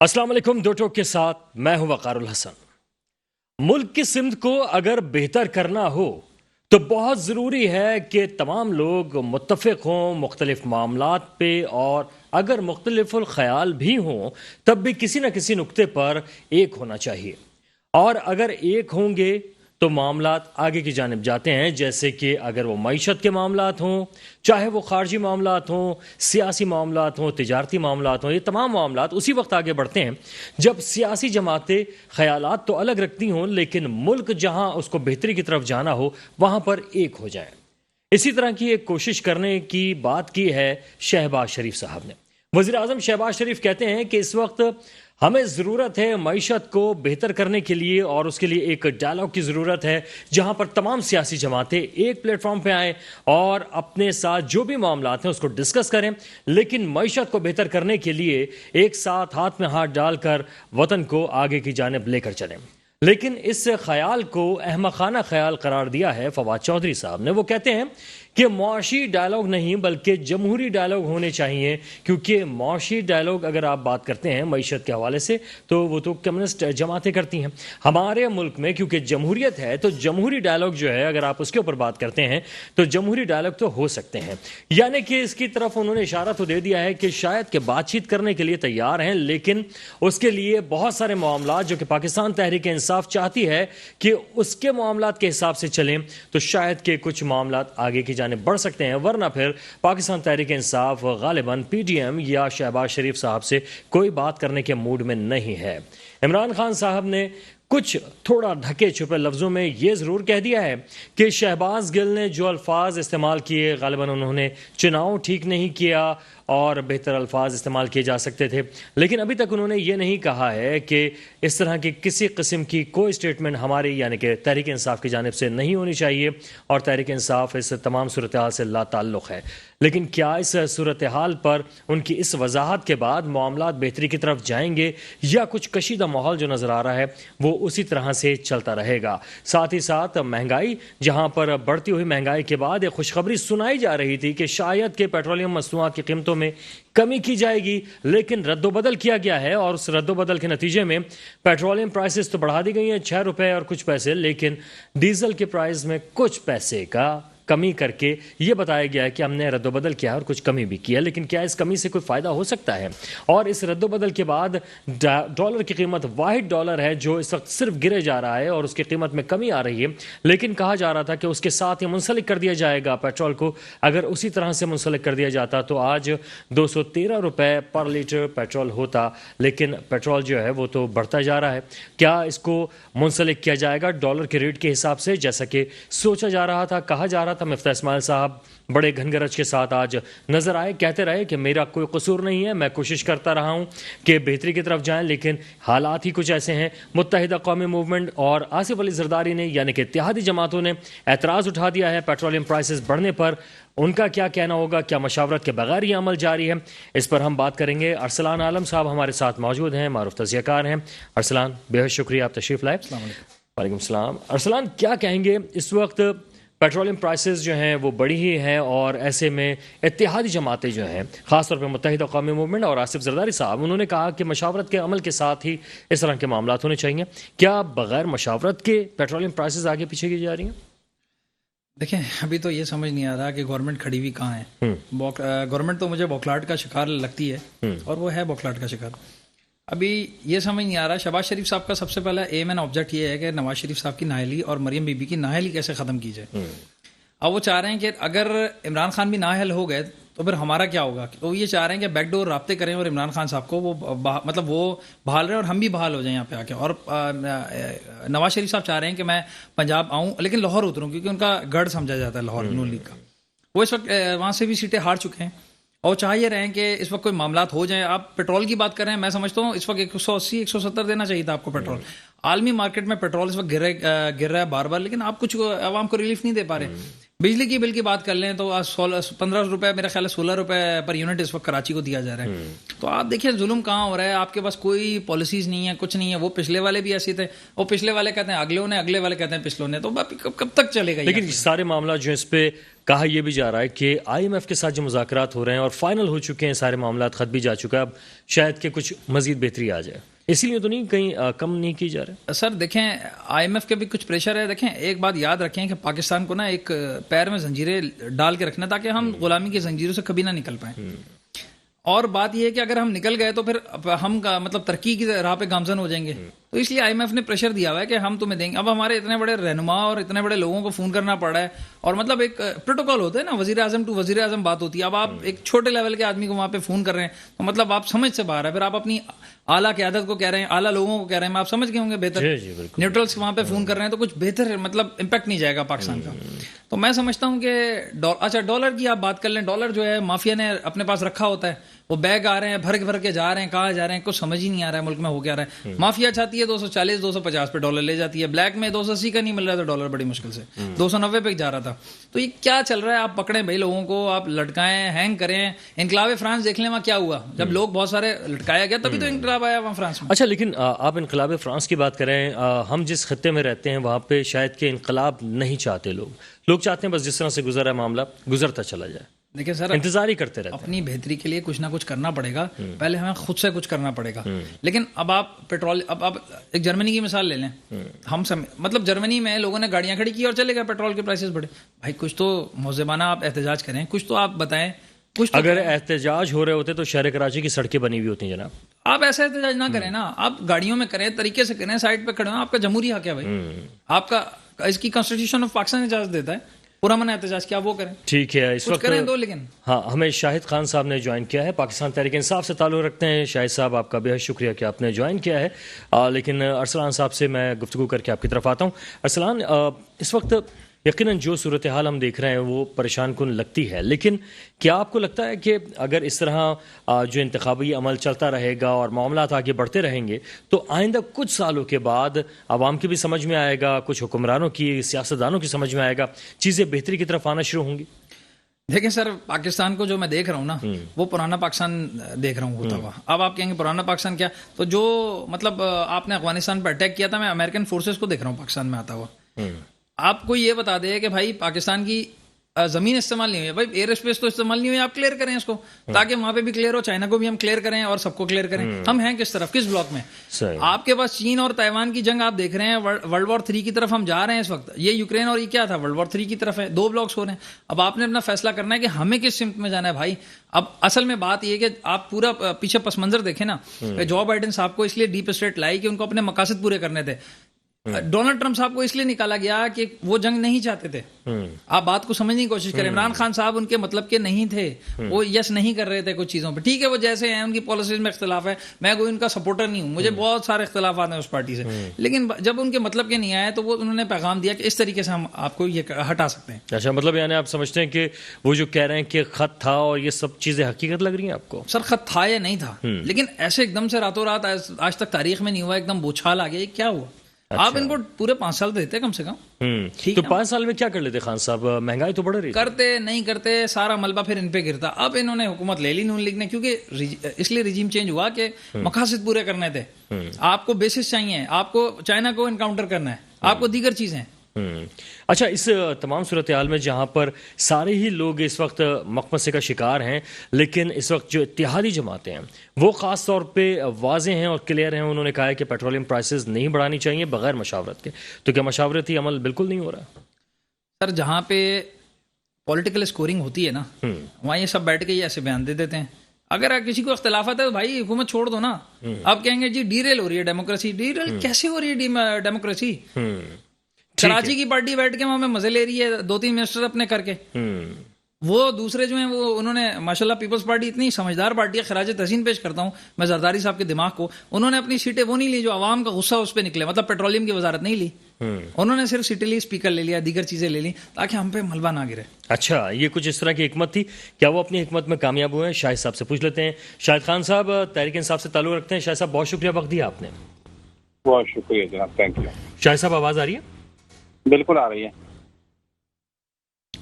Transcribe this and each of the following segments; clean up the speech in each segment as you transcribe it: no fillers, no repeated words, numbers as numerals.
السلام علیکم. دو ٹوک کے ساتھ میں ہوں وقار الحسن. ملک کی سمت کو اگر بہتر کرنا ہو تو بہت ضروری ہے کہ تمام لوگ متفق ہوں مختلف معاملات پہ، اور اگر مختلف الخیال بھی ہوں تب بھی کسی نہ کسی نقطے پر ایک ہونا چاہیے. اور اگر ایک ہوں گے تو معاملات آگے کی جانب جاتے ہیں، جیسے کہ اگر وہ معیشت کے معاملات ہوں، چاہے وہ خارجی معاملات ہوں، سیاسی معاملات ہوں، تجارتی معاملات ہوں، یہ تمام معاملات اسی وقت آگے بڑھتے ہیں جب سیاسی جماعتیں خیالات تو الگ رکھتی ہوں لیکن ملک جہاں اس کو بہتری کی طرف جانا ہو وہاں پر ایک ہو جائیں. اسی طرح کی ایک کوشش کرنے کی بات کی ہے شہباز شریف صاحب نے. وزیر اعظم شہباز شریف کہتے ہیں کہ اس وقت ہمیں ضرورت ہے معیشت کو بہتر کرنے کے لیے، اور اس کے لیے ایک ڈائلاگ کی ضرورت ہے جہاں پر تمام سیاسی جماعتیں ایک پلیٹ فارم پہ آئیں اور اپنے ساتھ جو بھی معاملات ہیں اس کو ڈسکس کریں، لیکن معیشت کو بہتر کرنے کے لیے ایک ساتھ ہاتھ میں ہاتھ ڈال کر وطن کو آگے کی جانب لے کر چلیں. لیکن اس خیال کو احمقانہ خیال قرار دیا ہے فواد چودھری صاحب نے. وہ کہتے ہیں کہ معاشی ڈائلاگ نہیں بلکہ جمہوری ڈائلاگ ہونے چاہیے، کیونکہ معاشی ڈائلاگ اگر آپ بات کرتے ہیں معیشت کے حوالے سے تو وہ تو کمیونسٹ جماعتیں کرتی ہیں. ہمارے ملک میں کیونکہ جمہوریت ہے تو جمہوری ڈائلاگ جو ہے اگر آپ اس کے اوپر بات کرتے ہیں تو جمہوری ڈائلاگ تو ہو سکتے ہیں. یعنی کہ اس کی طرف انہوں نے اشارہ تو دے دیا ہے کہ شاید کہ بات چیت کرنے کے لیے تیار ہیں، لیکن اس کے لیے بہت سارے معاملات جو کہ پاکستان تحریک انصاف چاہتی ہے کہ اس کے معاملات کے حساب سے چلیں تو شاید کہ کچھ معاملات آگے کی جانب بڑھ سکتے ہیں، ورنہ پھر پاکستان تحریک انصاف غالباً پی ڈی ایم یا شہباز شریف صاحب سے کوئی بات کرنے کے موڈ میں نہیں ہے. عمران خان صاحب نے کچھ تھوڑا ڈھکے چھپے لفظوں میں یہ ضرور کہہ دیا ہے کہ شہباز گل نے جو الفاظ استعمال کیے غالباً انہوں نے چناؤ ٹھیک نہیں کیا اور بہتر الفاظ استعمال کیے جا سکتے تھے، لیکن ابھی تک انہوں نے یہ نہیں کہا ہے کہ اس طرح کی کسی قسم کی کوئی سٹیٹمنٹ ہماری یعنی کہ تحریک انصاف کی جانب سے نہیں ہونی چاہیے، اور تحریک انصاف اس تمام صورتحال سے لا تعلق ہے. لیکن کیا اس صورتحال پر ان کی اس وضاحت کے بعد معاملات بہتری کی طرف جائیں گے، یا کچھ کشیدہ ماحول جو نظر آ رہا ہے وہ اسی طرح سے چلتا رہے گا؟ ساتھ ہی ساتھ مہنگائی، جہاں پر بڑھتی ہوئی مہنگائی کے بعد ایک خوشخبری سنائی جا رہی تھی کہ شاید کہ پیٹرولیم مصنوعات کی قیمتوں میں کمی کی جائے گی، لیکن رد و بدل کیا گیا ہے، اور اس رد و بدل کے نتیجے میں پیٹرولیم پرائسز تو بڑھا دی گئی ہیں 6 روپے اور کچھ پیسے، لیکن ڈیزل کے پرائز میں کچھ پیسے کا کمی کر کے یہ بتایا گیا ہے کہ ہم نے رد و بدل کیا اور کچھ کمی بھی کیا. لیکن کیا اس کمی سے کوئی فائدہ ہو سکتا ہے؟ اور اس رد و بدل کے بعد ڈالر کی قیمت واحد ڈالر ہے جو اس وقت صرف گرے جا رہا ہے اور اس کی قیمت میں کمی آ رہی ہے، لیکن کہا جا رہا تھا کہ اس کے ساتھ یہ منسلک کر دیا جائے گا پیٹرول کو. اگر اسی طرح سے منسلک کر دیا جاتا تو آج 213 روپے پر لیٹر پیٹرول ہوتا، لیکن پیٹرول جو ہے وہ تو بڑھتا جا رہا ہے. کیا اس کو منسلک کیا جائے گا ڈالر کے ریٹ کے حساب سے جیسا کہ سوچا جا رہا تھا، کہا جا رہا تھا؟ مفتاح اسماعیل صاحب بڑے گھن گرج کے ساتھ آج نظر آئے، کہتے رہے کہ میرا کوئی قصور نہیں ہے، میں کوشش کرتا رہا ہوں کہ بہتری کی طرف جائیں، لیکن حالات ہی کچھ ایسے ہیں. متحدہ قومی موومنٹ اور آصف علی زرداری نے یعنی کہ اتحادی جماعتوں نے اعتراض اٹھا دیا ہے پیٹرولیم پرائسز بڑھنے پر. ان کا کیا کہنا ہوگا؟ کیا مشاورت کے بغیر یہ عمل جاری ہے؟ اس پر ہم بات کریں گے. ارسلان عالم صاحب ہمارے ساتھ موجود ہیں، معروف تجزیہ کار ہیں. ارسلان، بے حد شکریہ آپ تشریف لائے. وعلیکم السلام. ارسلان، کیا کہیں گے؟ اس وقت پیٹرولیم پرائسز جو ہیں وہ بڑی ہی ہیں، اور ایسے میں اتحادی جماعتیں جو ہیں خاص طور پہ متحدہ قومی موومنٹ اور آصف زرداری صاحب، انہوں نے کہا کہ مشاورت کے عمل کے ساتھ ہی اس طرح کے معاملات ہونے چاہیے. کیا بغیر مشاورت کے پیٹرولیم پرائسز آگے پیچھے کی جا رہی ہیں؟ دیکھیں، ابھی تو یہ سمجھ نہیں آ رہا کہ گورنمنٹ کھڑی ہوئی کہاں ہے. گورنمنٹ تو مجھے بوکھلاہٹ کا شکار لگتی ہے، اور وہ ہے بوکھلاہٹ کا شکار. ابھی یہ سمجھ نہیں آ رہا. شہباز شریف صاحب کا سب سے پہلا ایم اینڈ آبجیکٹ یہ ہے کہ نواز شریف صاحب کی نااہلی اور مریم بی بی کی نااہلی کیسے ختم کی جائے. اب وہ چاہ رہے ہیں کہ اگر عمران خان بھی نااہل ہو گئے تو پھر ہمارا کیا ہوگا. تو یہ چاہ رہے ہیں کہ بیک ڈور رابطے کریں اور عمران خان صاحب کو وہ مطلب وہ بحال رہے اور ہم بھی بحال ہو جائیں یہاں پہ آ کے. اور نواز شریف صاحب چاہ رہے ہیں کہ میں پنجاب آؤں لیکن لاہور اتروں، کیونکہ ان کا گڑھ سمجھا جاتا ہے لاہور نون لیگ کا. وہ اس وقت وہاں سے بھی سیٹیں ہار چکے ہیں، اور چاہ یہ رہے ہیں کہ اس وقت کوئی معاملات ہو جائیں. آپ پیٹرول کی بات کر رہے ہیں، میں سمجھتا ہوں اس وقت 180 170 دینا چاہیے تھا آپ کو پیٹرول. عالمی مارکیٹ میں پیٹرول اس وقت گر رہا ہے بار بار، لیکن آپ کچھ عوام کو ریلیف نہیں دے پا رہے. بجلی کی بل کی بات کر لیں تو 15 روپے، میرا خیال ہے 16 روپے پر یونٹ اس وقت کراچی کو دیا جا رہا ہے. تو آپ دیکھیں ظلم کہاں ہو رہا ہے. آپ کے پاس کوئی پالیسیز نہیں ہے، کچھ نہیں ہے. وہ پچھلے والے بھی ایسے تھے، وہ پچھلے والے کہتے ہیں اگلوں نے، اگلے والے کہتے ہیں پچھلوں نے. تو کب تک چلے گا؟ لیکن سارے معاملات جو اس پہ کہا یہ بھی جا رہا ہے کہ IMF کے ساتھ جو مذاکرات ہو رہے ہیں اور فائنل ہو چکے ہیں، سارے معاملات خط بھی جا چکا ہے، اب شاید کہ کچھ مزید بہتری آ جائے، اسی لیے تو نہیں کہیں کم نہیں کی جا رہا ہے. سر دیکھیں IMF کے بھی کچھ پریشر ہے. دیکھیں ایک بات یاد رکھیں کہ پاکستان کو نا ایک پیر میں زنجیریں ڈال کے رکھنا تاکہ ہم غلامی کی زنجیروں سے کبھی نہ نکل پائیں. اور بات یہ ہے کہ اگر ہم نکل گئے تو پھر ہم مطلب ترقی کی راہ پہ گامزن ہو جائیں گے. تو اس لیے IMF نے پریشر دیا ہوا ہے کہ ہم تمہیں دیں گے. اب ہمارے اتنے بڑے رہنما اور اتنے بڑے لوگوں کو فون کرنا پڑ رہا ہے، اور مطلب ایک پروٹوکول ہوتا ہے نا، وزیر اعظم ٹو وزیر اعظم بات ہوتی ہے. اب آپ ایک چھوٹے لیول کے آدمی کو وہاں پہ فون کر رہے ہیں تو مطلب آپ سمجھ سے باہر ہے. پھر آپ اپنی اعلیٰ قیادت کو کہہ رہے ہیں، اعلیٰ لوگوں کو کہہ رہے ہیں، آپ سمجھ گئے ہوں گے بہتر. نیوٹرلس وہاں پہ فون کر رہے ہیں تو کچھ بہتر مطلب امپیکٹ نہیں جائے گا پاکستان کا. تو میں سمجھتا ہوں کہ اچھا ڈالر کی آپ بات کر لیں. ڈالر جو ہے مافیا نے اپنے پاس رکھا ہوتا ہے، وہ بیگ آ رہے ہیں بھر کے جا رہے ہیں، کہاں جا رہے ہیں کچھ سمجھ ہی نہیں آ رہا ہے ملک میں ہو کیا رہا ہے. مافیا چاہتی ہے 240 250 پہ ڈالر لے جاتی ہے. بلیک میں 280 کا نہیں مل رہا تھا ڈالر، بڑی مشکل سے 290 پہ جا رہا تھا. تو یہ کیا چل رہا ہے؟ آپ پکڑیں بھائی لوگوں کو، آپ لٹکائیں، ہینگ کریں. انقلاب فرانس دیکھ لیں وہاں کیا ہوا، جب لوگ بہت سارے لٹکایا گیا تبھی تو انقلاب آیا وہاں فرانس میں. اچھا لیکن آپ انقلاب فرانس کی بات کریں، ہم جس خطے میں رہتے ہیں وہاں پہ شاید کہ انقلاب نہیں چاہتے لوگ چاہتے ہیں بس جس طرح سے گزرا ہے معاملہ گزرتا چلا جائے. دیکھیں سر، انتظار ہی کرتے رہتے ہیں. اپنی بہتری کے لیے کچھ نہ کچھ کرنا پڑے گا. پہلے ہمیں خود سے کچھ کرنا پڑے گا. لیکن اب آپ پیٹرول، اب آپ ایک جرمنی کی مثال لے لیں. ہم مطلب جرمنی میں لوگوں نے گاڑیاں کھڑی کی اور چلے گئے، پیٹرول کے پرائسز بڑھے. بھائی کچھ تو موزمانہ آپ احتجاج کریں، کچھ تو آپ بتائیں. اگر احتجاج ہو رہے ہوتے تو شہر کراچی کی سڑکیں بنی ہوئی ہوتی ہیں جناب. آپ ایسا احتجاج نہ کریں نا، آپ گاڑیوں میں کریں، طریقے سے کریں، سائڈ پہ کھڑے ہوں. آپ کا جمہوری حق ہے بھائی، آپ کا اس کی کانسٹیٹیوشن آف پاکستان اجازت دیتا ہے. پورا من احتجاج کیا وہ کریں، ٹھیک ہے. اس وقت کریں دو. لیکن ہاں، ہمیں شاہد خان صاحب نے جوائن کیا ہے، پاکستان تحریک انصاف سے تعلق رکھتے ہیں. شاہد صاحب آپ کا بے حد شکریہ کہ آپ نے جوائن کیا ہے. لیکن ارسلان صاحب سے میں گفتگو کر کے آپ کی طرف آتا ہوں. ارسلان، اس وقت یقیناً جو صورتحال ہم دیکھ رہے ہیں وہ پریشان کن لگتی ہے، لیکن کیا آپ کو لگتا ہے کہ اگر اس طرح جو انتخابی عمل چلتا رہے گا اور معاملات آگے بڑھتے رہیں گے تو آئندہ کچھ سالوں کے بعد عوام کی بھی سمجھ میں آئے گا، کچھ حکمرانوں کی، سیاستدانوں کی سمجھ میں آئے گا، چیزیں بہتری کی طرف آنا شروع ہوں گی؟ دیکھیں سر، پاکستان کو جو میں دیکھ رہا ہوں نا، وہ پرانا پاکستان دیکھ رہا ہوں ہوتا ہوا. اب آپ کہیں گے پرانا پاکستان کیا؟ تو جو مطلب آپ نے افغانستان پہ اٹیک کیا تھا، میں امریکن فورسز کو دیکھ رہا ہوں پاکستان میں آتا ہوا. آپ کو یہ بتا دے کہ بھائی پاکستان کی زمین استعمال نہیں ہوئی ہے، بھائی ایئر اسپیس تو استعمال نہیں ہوئی، آپ کلیئر کریں اس کو تاکہ وہاں پہ بھی کلیئر ہو، چائنا کو بھی ہم کلیئر کریں اور سب کو کلیئر کریں. ہم ہیں کس طرف، کس بلاک میں؟ آپ کے پاس چین اور تائیوان کی جنگ آپ دیکھ رہے ہیں، ورلڈ وار 3 کی طرف ہم جا رہے ہیں اس وقت. یہ یوکرین اور یہ کیا تھا، ورلڈ وار 3 کی طرف ہے. 2 بلاکس ہو رہے ہیں. اب آپ نے اپنا فیصلہ کرنا ہے کہ ہمیں کس سمت میں جانا ہے بھائی. اب اصل میں بات یہ کہ آپ پورا پیچھے پس منظر دیکھیں نا. جو بائیڈن صاحب کو اس لیے ڈیپ اسٹیٹ لائی کہ ان کو اپنے مقاصد پورے کرنے تھے. ڈونلڈ ٹرمپ صاحب کو اس لیے نکالا گیا کہ وہ جنگ نہیں چاہتے تھے. آپ بات کو سمجھنے کی کوشش کریں. عمران خان صاحب ان کے مطلب کے نہیں تھے، وہ یس نہیں کر رہے تھے کچھ چیزوں پہ. ٹھیک ہے وہ جیسے ہیں، ان کی پالیسیز میں اختلاف ہے، میں کوئی ان کا سپورٹر نہیں ہوں، مجھے بہت سارے اختلافات ہیں اس پارٹی سے. لیکن جب ان کے مطلب کے نہیں آئے تو وہ انہوں نے پیغام دیا کہ اس طریقے سے ہم آپ کو یہ ہٹا سکتے ہیں. اچھا، مطلب یعنی آپ سمجھتے ہیں کہ وہ جو کہہ رہے ہیں کہ خط تھا اور یہ سب چیزیں حقیقت لگ رہی ہیں آپ کو؟ سر خط تھا یا نہیں تھا، لیکن ایسے ایک دم سے راتوں رات آج تک تاریخ میں نہیں ہوا، ایک دم بوچھال آ گیا. یہ کیا ہوا؟ آپ ان کو پورے 5 سال دیتے کم سے کم. تو 5 سال میں کیا کر لیتے خان صاحب؟ مہنگائی تو بڑھ رہی، کرتے نہیں کرتے، سارا ملبہ پھر ان پہ گرتا. اب انہوں نے حکومت لے لی نون لیگ نے، کیونکہ اس لیے رجیم چینج ہوا کہ مقاصد پورے کرنے تھے. آپ کو بیسس چاہیے، آپ کو چائنا کو انکاؤنٹر کرنا ہے، آپ کو دیگر چیزیں. اچھا، اس تمام صورتحال میں جہاں پر سارے ہی لوگ اس وقت مقمصے کا شکار ہیں، لیکن اس وقت جو اتحادی جماعتیں ہیں وہ خاص طور پہ واضح ہیں اور کلیئر ہیں. انہوں نے کہا ہے کہ پیٹرولیم پرائسز نہیں بڑھانی چاہیے بغیر مشاورت کے. تو کیا مشاورتی عمل بالکل نہیں ہو رہا؟ سر جہاں پہ پولیٹیکل اسکورنگ ہوتی ہے نا، وہاں یہ سب بیٹھ کے یہ ایسے بیان دے دیتے ہیں. اگر کسی کو اختلافات ہے تو بھائی حکومت چھوڑ دو نا. آپ کہیں گے جی ڈیریل ہو رہی ہے ڈیموکریسی. ڈیریل کیسے ہو رہی ہے ڈیموکریسی؟ کراچی کی پارٹی بیٹھ کے وہاں میں مزے لے رہی ہے 2-3 منسٹر اپنے کر کے. وہ دوسرے جو ہیں وہ انہوں نے ماشاءاللہ پیپلز پارٹی اتنی سمجھدار پارٹی ہے، خراج تحسین پیش کرتا ہوں میں زرداری صاحب کے دماغ کو. انہوں نے اپنی سیٹیں وہ نہیں لی جو عوام کا غصہ اس پہ نکلے، مطلب پیٹرولیم کی وزارت نہیں لی. انہوں نے صرف سیٹیں لی، اسپیکر لے لیا، دیگر چیزیں لے لی تاکہ ہم پہ ملبہ نہ گرے. اچھا، یہ کچھ اس طرح کی حکمت تھی. کیا وہ اپنی حکمت میں کامیاب ہوئے ہیں؟ شاہد صاحب سے پوچھ لیتے ہیں. شاہد خان صاحب تحریک انصاف سے تعلق رکھتے ہیں. شاہد صاحب بہت شکریہ وقت دیا آپ نے. بہت شکریہ جناب، تھینک یو. شاہد صاحب آواز آ رہی ہے؟ بالکل آ رہی ہے.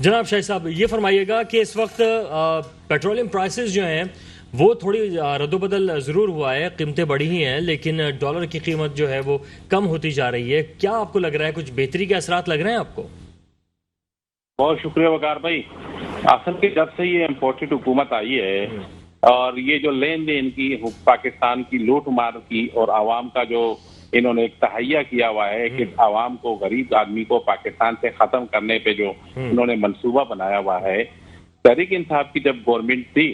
جناب شاہد صاحب یہ فرمائیے گا کہ اس وقت پیٹرولیم پرائسز جو ہیں وہ تھوڑی رد و بدل ضرور ہوا ہے, قیمتیں بڑھی ہی ہیں, لیکن ڈالر کی قیمت جو ہے وہ کم ہوتی جا رہی ہے. کیا آپ کو لگ رہا ہے کچھ بہتری کے اثرات لگ رہے ہیں آپ کو؟ بہت شکریہ وقار بھائی. اصل کے جب سے یہ امپورٹڈ حکومت آئی ہے اور یہ جو لین دین کی پاکستان کی لوٹ مار کی اور عوام کا جو انہوں نے ایک تہیہ کیا ہوا ہے کہ عوام کو, غریب آدمی کو پاکستان سے ختم کرنے پہ جو انہوں نے منصوبہ بنایا ہوا ہے. تحریک انصاف کی جب گورنمنٹ تھی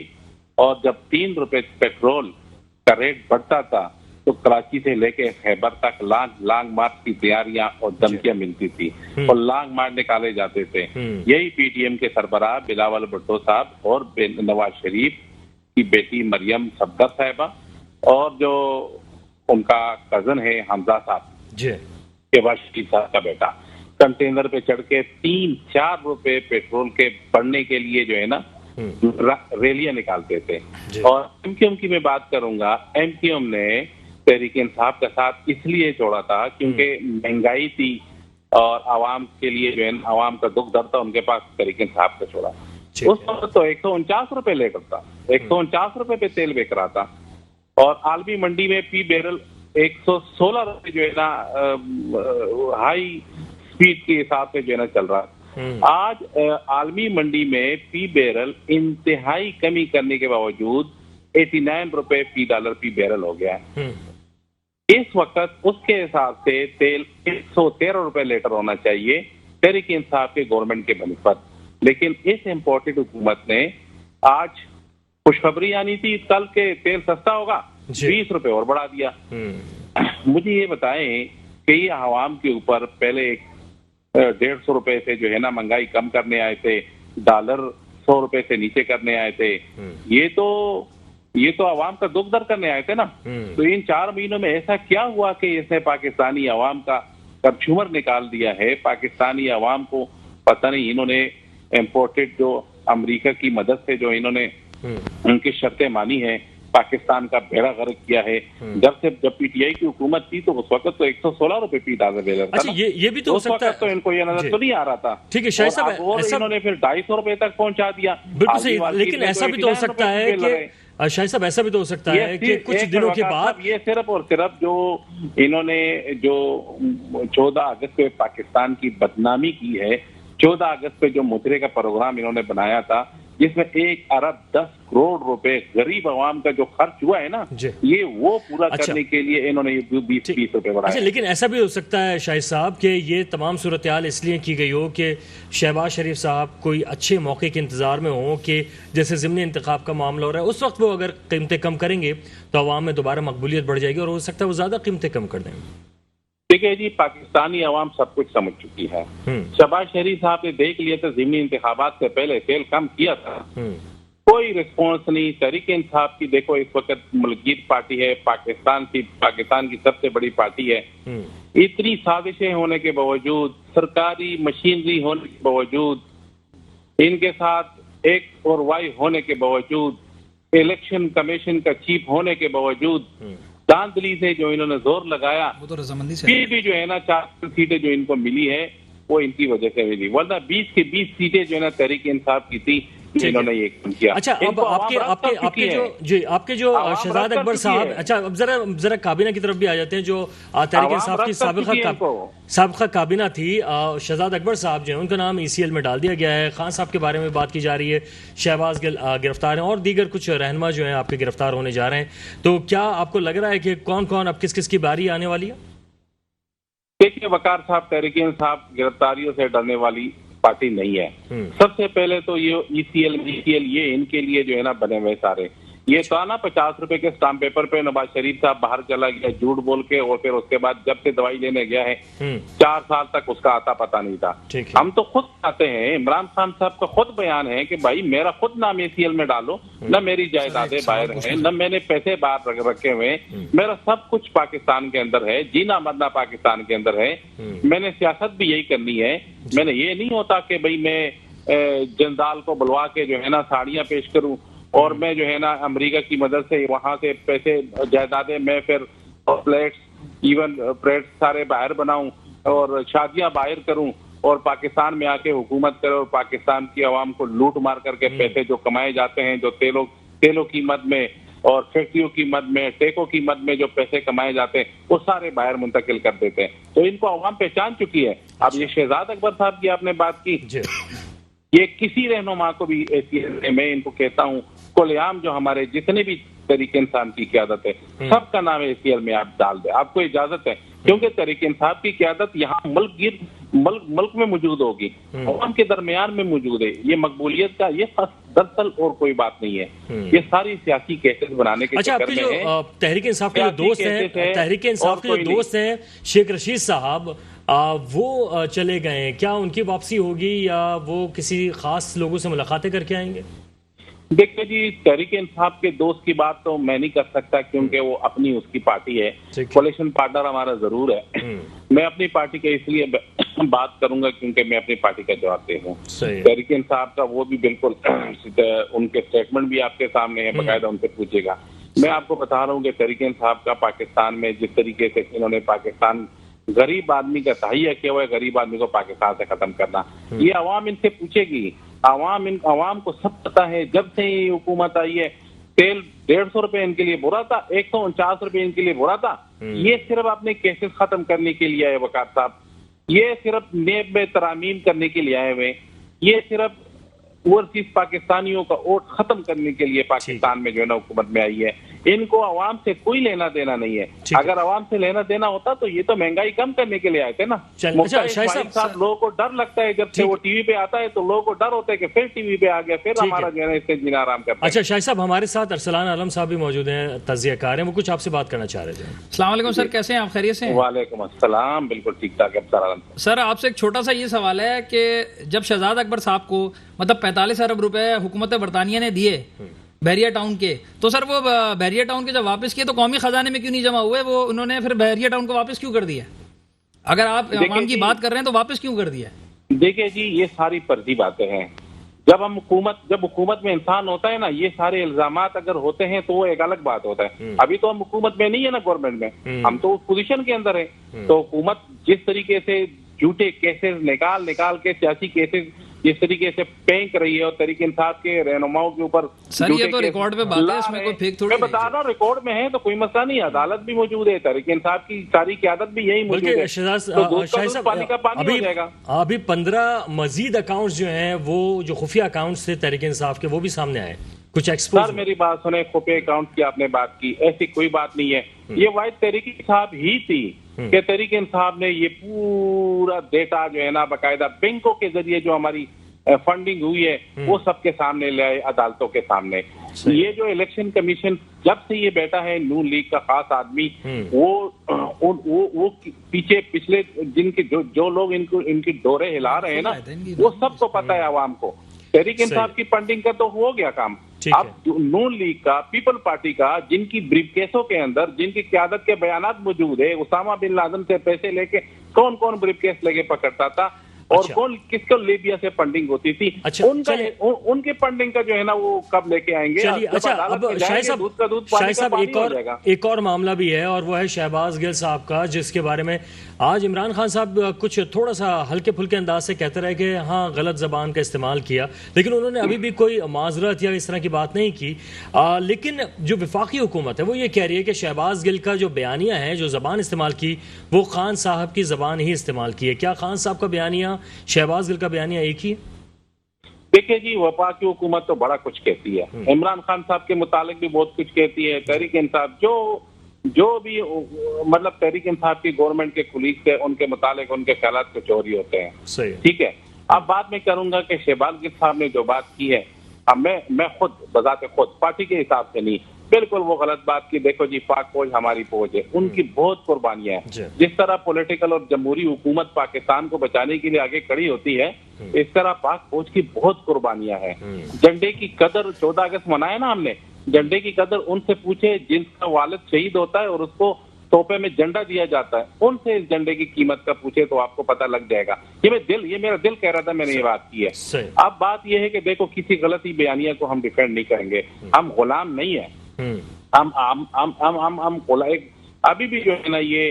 اور جب 3 روپے پیٹرول کا ریٹ بڑھتا تھا تو کراچی سے لے کے خیبر تک لانگ مارچ کی تیاریاں اور دھمکیاں ملتی تھی اور لانگ مارچ نکالے جاتے تھے. یہی پی ٹی ایم کے سربراہ بلاول بھٹو صاحب اور نواز شریف کی بیٹی مریم صفدر صاحبہ اور جو ان کا کزن ہے حمزہ صاحب شہباز شریف صاحب کا بیٹا کنٹینر پہ چڑھ کے 3-4 روپے پیٹرول کے بڑھنے کے لیے جو ہے نا ریلیاں نکالتے تھے. اور ایم کیو ایم کی میں بات کروں گا, ایم کیو ایم نے تحریک انصاف کا ساتھ اس لیے چھوڑا تھا کیونکہ مہنگائی تھی اور عوام کے لیے جو ہے عوام کا دکھ درد تھا, ان کے پاس تحریک انصاف کا چھوڑا. اس وقت تو 149 روپے لیٹر تھا, 149 روپے پہ تیل بک رہا تھا اور عالمی منڈی میں پی بیرل 116 روپے جو ہے نا ہائی سپیڈ کے حساب سے جو ہے نا چل رہا. آج عالمی منڈی میں پی بیرل انتہائی کمی کرنے کے باوجود 89 روپے فی ڈالر پی بیرل ہو گیا ہے. اس وقت اس کے حساب سے تیل 113 روپے لیٹر ہونا چاہیے تحریک انصاف کے گورنمنٹ کے بنسبت. لیکن اس امپورٹڈ حکومت نے آج خوشخبری آنی تھی کل کے تیل سستا ہوگا, 20 روپے اور بڑھا دیا. مجھے یہ بتائیں کہ یہ عوام کے اوپر پہلے 150 روپے سے جو ہے نا مہنگائی کم کرنے آئے تھے, ڈالر 100 روپے سے نیچے کرنے آئے تھے. یہ تو عوام کا دکھ در کرنے آئے تھے نا. تو ان 4 مہینوں میں ایسا کیا ہوا کہ اس نے پاکستانی عوام کا کرچھمر نکال دیا ہے؟ پاکستانی عوام کو پتہ نہیں, انہوں نے امپورٹڈ جو امریکہ کی مدد سے جو انہوں نے ان کی شرطیں مانی ہیں, پاکستان کا بیڑا غرق کیا ہے. جب پی ٹی آئی کی حکومت تھی تو اس وقت تو 116 روپے فی ڈالر لے رہا تھا. یہ بھی تو ہو سکتا ہے, تو ان کو یہ نظر تو نہیں آ رہا تھا. ٹھیک ہے شاہد صاحب, اور انہوں نے پھر 250 روپے تک پہنچا دیا. بالکل صحیح, لیکن ایسا بھی تو ہو سکتا ہے کہ شاہد صاحب ایسا بھی تو ہو سکتا ہے کہ کچھ دنوں کے بعد یہ صرف اور صرف جو انہوں نے جو 14 اگست پہ پاکستان کی بدنامی کی ہے, 14 اگست پہ جو مجرے کا پروگرام انہوں نے بنایا تھا جس میں 1 ارب 10 کروڑ روپے غریب عوام کا جو خرچ ہوا ہے نا, یہ وہ پورا کرنے کے لیے انہوں نے 20 روپے بڑھائے. لیکن ایسا بھی ہو سکتا ہے شاہد صاحب کہ یہ تمام صورتحال اس لیے کی گئی ہو کہ شہباز شریف صاحب کوئی اچھے موقع کے انتظار میں ہوں کہ جیسے ضمنی انتخاب کا معاملہ ہو رہا ہے, اس وقت وہ اگر قیمتیں کم کریں گے تو عوام میں دوبارہ مقبولیت بڑھ جائے گی اور ہو سکتا ہے وہ زیادہ قیمتیں کم کر دیں. دیکھیں جی, پاکستانی عوام سب کچھ سمجھ چکی ہے. شہباز شریف صاحب نے دیکھ لیا تھا ضمنی انتخابات سے پہلے تیل کم کیا تھا, کوئی رسپانس نہیں. تحریک انصاف کی دیکھو اس وقت ملکیت پارٹی ہے, پاکستان کی سب سے بڑی پارٹی ہے. اتنی سازشیں ہونے کے باوجود, سرکاری مشینری ہونے کے باوجود, ان کے ساتھ ایکس اور وائی ہونے کے باوجود, الیکشن کمیشن کا چیف ہونے کے باوجود, داندلی سے جو انہوں نے زور لگایا, پھر بھی جو ہے نا 4 سیٹیں جو ان کو ملی ہے وہ ان کی وجہ سے ملی, ورنہ 20 کی 20 سیٹیں جو ہے نا تحریک انصاف کی تھی, انہوں نے یہ کیا. اچھا, اب آپ کے جو شہزاد اکبر صاحب, اچھا اب ذرا کابینہ کی طرف بھی آ جاتے ہیں. جو تحریک انصاف کی سابقہ کابینہ تھی, شہزاد اکبر صاحب جو ہیں ان کا نام ECL میں ڈال دیا گیا ہے. خان صاحب کے بارے میں بات کی جا رہی ہے, شہباز گرفتار ہیں اور دیگر کچھ رہنما جو ہیں آپ کے گرفتار ہونے جا رہے ہیں. تو کیا آپ کو لگ رہا ہے کہ کون اب کس کی باری آنے والی ہے؟ دیکھیے وقار صاحب, تحریک انصاف گرفتاریوں سے ڈرنے والی پارٹی نہیں ہے. سب سے پہلے تو یہ ECL یہ ان کے لیے جو ہے نا بنے ہوئے سارے. یہ تو نا 50 روپے کے اسٹامپ پیپر پہ نواز شریف صاحب باہر چلا گیا جھوٹ بول کے, اور پھر اس کے بعد جب سے دوائی لینے گیا ہے 4 سال تک اس کا آتا پتہ نہیں تھا. ہم تو خود آتے ہیں, عمران خان صاحب کا خود بیان ہے کہ بھائی میرا خود نام ECL میں ڈالو, نہ میری جائیدادیں باہر ہیں, نہ میں نے پیسے باہر رکھے ہوئے, میرا سب کچھ پاکستان کے اندر ہے, جینا مرنا پاکستان کے اندر ہے. میں نے سیاست بھی یہی کرنی ہے. میں نے یہ نہیں ہوتا کہ بھائی میں جندال کو بلوا کے جو ہے نا ساڑیاں پیش کروں اور میں جو ہے نا امریکہ کی مدد سے وہاں سے پیسے جائیدادیں میں پھر پلیٹس ایون پلیٹس سارے باہر بناؤں اور شادیاں باہر کروں اور پاکستان میں آ کے حکومت کرے اور پاکستان کی عوام کو لوٹ مار کر کے پیسے جو کمائے جاتے ہیں، جو تیلوں کی مد میں اور فیکٹریوں کی مد میں، ٹیکوں کی مد میں جو پیسے کمائے جاتے ہیں وہ سارے باہر منتقل کر دیتے ہیں. تو ان کو عوام پہچان چکی ہے. اب یہ شہزاد اکبر صاحب کی آپ نے بات کی، یہ کسی رہنما کو بھی میں ان کو کہتا ہوں کل عام جو ہمارے جتنے بھی تحریک انصاف کی قیادت ہے سب کا نام ACL میں آپ ڈال دیں، آپ کو اجازت ہے، کیونکہ تحریک انصاف کی قیادت یہاں ملک میں موجود ہوگی، عوام کے درمیان میں موجود ہے. یہ مقبولیت کا یہ دراصل اور کوئی بات نہیں ہے، یہ ساری سیاسی کیسز بنانے کے اچھا، آپ چکر کے میں جو تحریک انصاف کے جو دوست ہیں، تحریک انصاف کے جو دوست ہیں شیخ رشید صاحب، وہ چلے گئے ہیں، کیا ان کی واپسی ہوگی یا وہ کسی خاص لوگوں سے ملاقاتیں کر کے آئیں گے؟ دیکھیں جی، تحریک انصاف کے دوست کی بات تو میں نہیں کر سکتا کیونکہ وہ اپنی اس کی پارٹی ہے، کولیشن پارٹنر ہمارا ضرور ہے. میں اپنی پارٹی کے اس لیے بات کروں گا کیونکہ میں اپنی پارٹی کا جواب دے ہوں. تحریک انصاف کا وہ بھی بالکل ان کے اسٹیٹمنٹ بھی آپ کے سامنے ہے، باقاعدہ ان سے پوچھے گا. میں آپ کو بتا رہا ہوں کہ تحریک انصاف کا پاکستان میں جس طریقے سے انہوں نے پاکستان غریب آدمی کا تہیہ کیا ہوا ہے، غریب آدمی کو پاکستان سے ختم کرنا، یہ عوام ان سے پوچھے گی. عوام کو سب پتا ہے، جب سے یہ حکومت آئی ہے تیل 150 روپے ان کے لیے برا تھا، 149 روپے ان کے لیے برا تھا. یہ صرف اپنے کیسز ختم کرنے کے لیے آئے وقار صاحب، یہ صرف نیب میں ترامیم کرنے کے لیے آئے ہوئے، یہ صرف اوورسیز پاکستانیوں کا ووٹ ختم کرنے کے لیے پاکستان میں جو ہے نا حکومت میں آئی ہے. ان کو عوام سے کوئی لینا دینا نہیں ہے. اگر عوام سے لینا دینا ہوتا تو یہ تو مہنگائی کم کرنے کے لیے آئے تھے نا. صاحب لوگوں کو ڈر لگتا ہے جب سے وہ ٹی وی پہ آتا ہے تو لوگوں کو ڈر ہوتا ہے کہ پھر ٹی وی پہ آ گیا، پھر ہمارا جو ہے نا اس سے جینا آرام کرتا ہے. اچھا شاہد صاحب، ہمارے ساتھ ارسلان عالم صاحب بھی موجود ہیں، تجزیہ کار ہیں، وہ کچھ آپ سے بات کرنا چاہ رہے تھے. السلام علیکم سر، کیسے ہیں آپ؟ خیریت سے ہیں؟ وعلیکم السلام، بالکل ٹھیک ٹھاک ہے. سر آپ سے ایک چھوٹا سا یہ سوال ہے کہ جب شہزاد اکبر صاحب کو مطلب 45 ارب روپے حکومت برطانیہ نے دیے بحریہ ٹاؤن کے، تو سر وہ بحریہ ٹاؤن کے جب واپس کیے تو قومی خزانے میں کیوں نہیں جمع ہوئے؟ وہ انہوں نے پھر بحریہ ٹاؤن کو واپس کیوں کر دیا؟ اگر آپ عوام کی بات کر رہے ہیں تو واپس کیوں کر دیا؟ دیکھیں جی، یہ ساری فرضی باتیں ہیں. جب حکومت میں انسان ہوتا ہے نا، یہ سارے الزامات اگر ہوتے ہیں تو وہ ایک الگ بات ہوتا ہے. ابھی تو ہم حکومت میں نہیں ہے نا، گورنمنٹ میں، ہم تو اس پوزیشن کے اندر ہیں. تو حکومت جس طریقے سے جھوٹے کیسز نکال کے سیاسی کیسز جس طریقے سے پینک رہی ہے اور تحریک انصاف کے رہنماؤں کے اوپر، سر یہ تو ریکارڈ پہ بات ہے، اس میں کوئی فیک تھوڑی. میں بتا رہا ہوں ریکارڈ میں ہے تو کوئی مسئلہ نہیں، عدالت بھی موجود ہے، تحریک انصاف کی ساری قیادت بھی یہی موجود ہے. ابھی 15 مزید اکاؤنٹس جو ہیں، وہ جو خفیہ اکاؤنٹس تھے تحریک انصاف کے، وہ بھی سامنے آئے کچھ ایکسپوز. سر میری بات سنیں، خفیہ اکاؤنٹ کی آپ نے بات کی، ایسی کوئی بات نہیں ہے. یہ واحد تحریک انصاف ہی تھی کہ تحریک انصاف نے یہ پورا ڈیٹا جو ہے نا باقاعدہ بینکوں کے ذریعے جو ہماری فنڈنگ ہوئی ہے وہ سب کے سامنے لے آئے، عدالتوں کے سامنے. یہ جو الیکشن کمیشن جب سے یہ بیٹا ہے نون لیگ کا خاص آدمی، وہ پیچھے پچھلے جن کے جو لوگ ان کی ڈورے ہلا رہے ہیں نا، وہ سب کو پتا ہے عوام کو. تحریک انصاف کی فنڈنگ کا تو ہو گیا کام. اب نون لیگ کا، پیپل پارٹی کا، جن کی بریف کیسوں کے اندر جن کی قیادت کے بیانات موجود ہے، اسامہ بن لادن سے پیسے لے کے کون بریف کیس لے کے پکڑتا تھا اور کون کس کو لیبیا سے فنڈنگ ہوتی تھی، ان کے فنڈنگ کا جو ہے نا وہ کب لے کے آئیں گے. اچھا اب شاہد صاحب ایک اور معاملہ بھی ہے اور وہ ہے شہباز گل صاحب کا، جس کے بارے میں آج عمران خان صاحب کچھ تھوڑا سا ہلکے پھلکے انداز سے کہتے رہے کہ ہاں غلط زبان کا استعمال کیا، لیکن انہوں نے ابھی بھی کوئی معذرت یا اس طرح کی بات نہیں کی. لیکن جو وفاقی حکومت ہے وہ یہ کہہ رہی ہے کہ شہباز گل کا جو بیانیہ ہے، جو زبان استعمال کی، وہ خان صاحب کی زبان ہی استعمال کی ہے. کیا خان صاحب کا بیانیہ شہباز گل کا بیانیہ ایک ہی؟ دیکھیں جی، وفاقی حکومت تو بڑا کچھ کہتی ہے، عمران خان صاحب کے متعلق بھی بہت کچھ کہتی ہے. تحریک انصاف جو بھی مطلب تحریک انصاف کی گورنمنٹ کے کولیگ تھے، ان کے متعلق ان کے خیالات کچھ اور ہی ہوتے ہیں. ٹھیک ہے، اب بات میں کروں گا کہ شہباز گل صاحب نے جو بات کی ہے، اب میں خود بذات خود پارٹی کے حساب سے نہیں، بالکل وہ غلط بات کی. دیکھو جی، پاک فوج ہماری فوج ہے، ان کی بہت قربانیاں ہیں. جس طرح پولیٹیکل اور جمہوری حکومت پاکستان کو بچانے کے لیے آگے کھڑی ہوتی ہے، اس طرح پاک فوج کی بہت قربانیاں ہیں. جھنڈے کی قدر 14 اگست منایا نا ہم نے، جھنڈے کی قدر ان سے پوچھے جن کا والد شہید ہوتا ہے اور اس کو توپے میں جھنڈا دیا جاتا ہے، ان سے اس جھنڈے کی قیمت کا پوچھے تو آپ کو پتہ لگ جائے گا. یہ میرا دل کہہ رہا تھا، میں نے یہ بات کی ہے. اب بات یہ ہے کہ دیکھو، کسی غلطی بیانیہ کو ہم ڈیفینڈ نہیں کریں گے، ہم غلام نہیں ہیں. ہم ابھی بھی جو ہے نا یہ